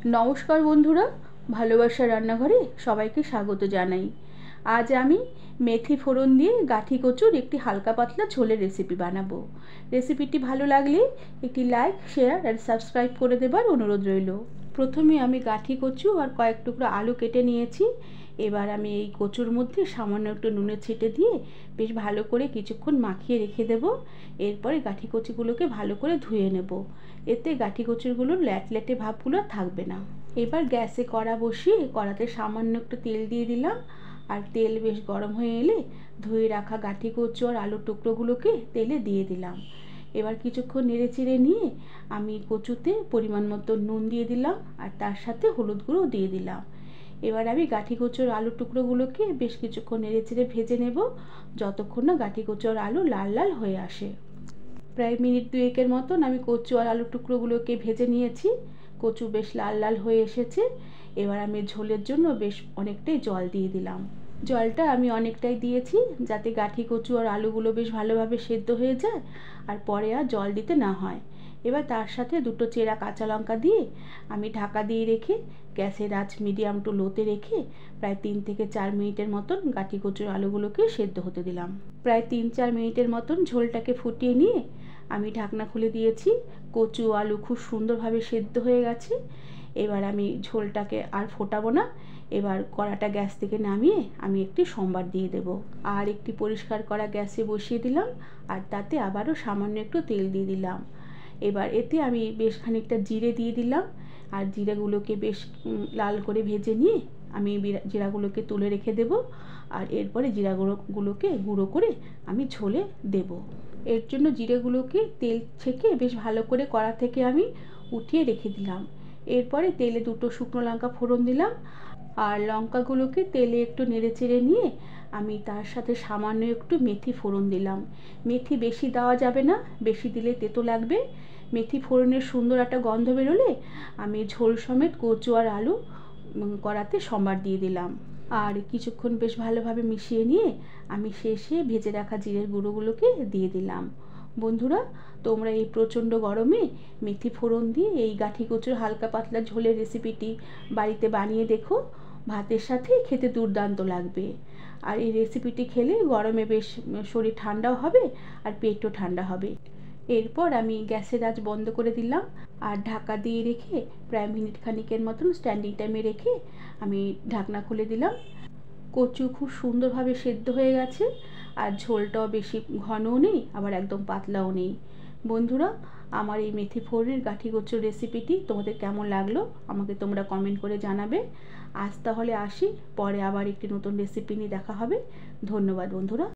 নমস্কার বন্ধুরা, ভালোবাসা রান্নাঘরে সবাইকে স্বাগত জানাই। আজ আমি মেথি ফোড়ন দিয়ে গাঠি কচুর একটি হালকা পাতলা ঝোলের রেসিপি বানাবো। রেসিপিটি ভালো লাগলে একটি লাইক, শেয়ার আর সাবস্ক্রাইব করে দেবার অনুরোধ রইল। প্রথমে আমি গাঠি কচু আর কয়েক টুকরো আলু কেটে নিয়েছি। এবার আমি এই কচুর মধ্যে সামান্য একটু নুনের ছিটে দিয়ে বেশ ভালো করে কিছুক্ষণ মাখিয়ে রেখে দেব। এরপরে গাঠি কচুগুলোকে ভালো করে ধুয়ে নেব। এতে গাঠি কচুরগুলোর ল্যাটল্যাটে ভাবগুলো থাকবে না। এবার গ্যাসে কড়া বসিয়ে কড়াতে সামান্য একটু তেল দিয়ে দিলাম। আর তেল বেশ গরম হয়ে এলে ধুয়ে রাখা গাঠি কচু আর আলুর টুকরোগুলোকে তেলে দিয়ে দিলাম। এবার কিছুক্ষণ নেড়ে চেড়ে নিয়ে আমি কচুতে পরিমাণ মতো নুন দিয়ে দিলাম আর তার সাথে হলুদ গুঁড়ো দিয়ে দিলাম। এবার আমি গাঠি কচু আর আলুর টুকরোগুলোকে বেশ কিছুক্ষণ নেড়ে চেড়ে ভেজে নেব, যতক্ষণ না গাঠি কচু আর আলু লাল লাল হয়ে আসে। প্রায় মিনিট দুয়েকের মতন আমি কচু আর আলুর টুকরোগুলোকে ভেজে নিয়েছি। কচু বেশ লাল লাল হয়ে এসেছে। এবার আমি ঝোলের জন্য বেশ অনেকটাই জল দিয়ে দিলাম। জলটা আমি অনেকটাই দিয়েছি যাতে গাঠি কচু আর আলুগুলো বেশ ভালোভাবে সেদ্ধ হয়ে যায় আর পরে আর জল দিতে না হয়। এবার তার সাথে দুটো চেরা কাঁচা লঙ্কা দিয়ে আমি ঢাকা দিয়ে রেখে গ্যাসের আঁচ মিডিয়াম টু লোতে রেখে প্রায় 3 থেকে 4 মিনিটের মতন গাঠি কচুর আলুগুলোকে সেদ্ধ হতে দিলাম। প্রায় 3-4 মিনিটের মতন ঝোলটাকে ফুটিয়ে নিয়ে আমি ঢাকনা খুলে দিয়েছি। কচু আলু খুব সুন্দরভাবে সেদ্ধ হয়ে গেছে। এবার আমি ঝোলটাকে আর ফোটাবো না। এবার কড়াটা গ্যাস থেকে নামিয়ে আমি একটি সম্বার দিয়ে দেব। আর একটি পরিষ্কার করা গ্যাসে বসিয়ে দিলাম আর তাতে আবারও সামান্য একটু তেল দিয়ে দিলাম। এবার এতে আমি বেশ খানিকটা জিরে দিয়ে দিলাম আর জিরাগুলোকে বেশ লাল করে ভেজে নিয়ে আমি জিরাগুলোকে তুলে রেখে দেব। আর এরপরে জিরাগুলোকে গুঁড়ো করে আমি ঝোলে দেব। এর জন্য জিরেগুলোকে তেল ছেঁকে বেশ ভালো করে কড়া থেকে আমি উঠিয়ে রেখে দিলাম। এরপরে তেলে দুটো শুকনো লঙ্কা ফোড়ন দিলাম আর লঙ্কাগুলোকে তেলে একটু নেড়ে চেড়ে নিয়ে আমি তার সাথে সামান্য একটু মেথি ফোড়ন দিলাম। মেথি বেশি দেওয়া যাবে না, বেশি দিলে তেতো লাগবে। মেথি ফোড়নের সুন্দর একটা গন্ধ বেরোলে আমি ঝোল সমেত কচু আর আলু কড়াতে সম্বার দিয়ে দিলাম। আর কিছুক্ষণ বেশ ভালোভাবে মিশিয়ে নিয়ে আমি শেষে ভেজে রাখা জিরের গুঁড়োগুলোকে দিয়ে দিলাম। বন্ধুরা, তোমরা এই প্রচণ্ড গরমে মেথি ফোড়ন দিয়ে এই গাঠি কচুর হালকা পাতলা ঝোলের রেসিপিটি বাড়িতে বানিয়ে দেখো। ভাতের সাথে খেতে দুর্দান্ত লাগবে। আর এই রেসিপিটি খেলে গরমে বেশ শরীর ঠান্ডাও হবে আর পেটও ঠান্ডা হবে। এরপর আমি গ্যাসের আঁচ বন্ধ করে দিলাম আর ঢাকা দিয়ে রেখে প্রায় মিনিট খানিকের মতন স্ট্যান্ডিং টাইমে রেখে আমি ঢাকনা খুলে দিলাম। কচু খুব সুন্দরভাবে সেদ্ধ হয়ে গেছে আর ঝোলটাও বেশি ঘনও নেই আবার একদম পাতলাও নেই। বন্ধুরা, আমার এই মেথি ফোড়নের গাঠি কচুর রেসিপিটি তোমাদের কেমন লাগলো আমাকে তোমরা কমেন্ট করে জানাবে। আজ তাহলে আসি, পরে আবার একটি নতুন রেসিপি নিয়ে দেখা হবে। ধন্যবাদ বন্ধুরা।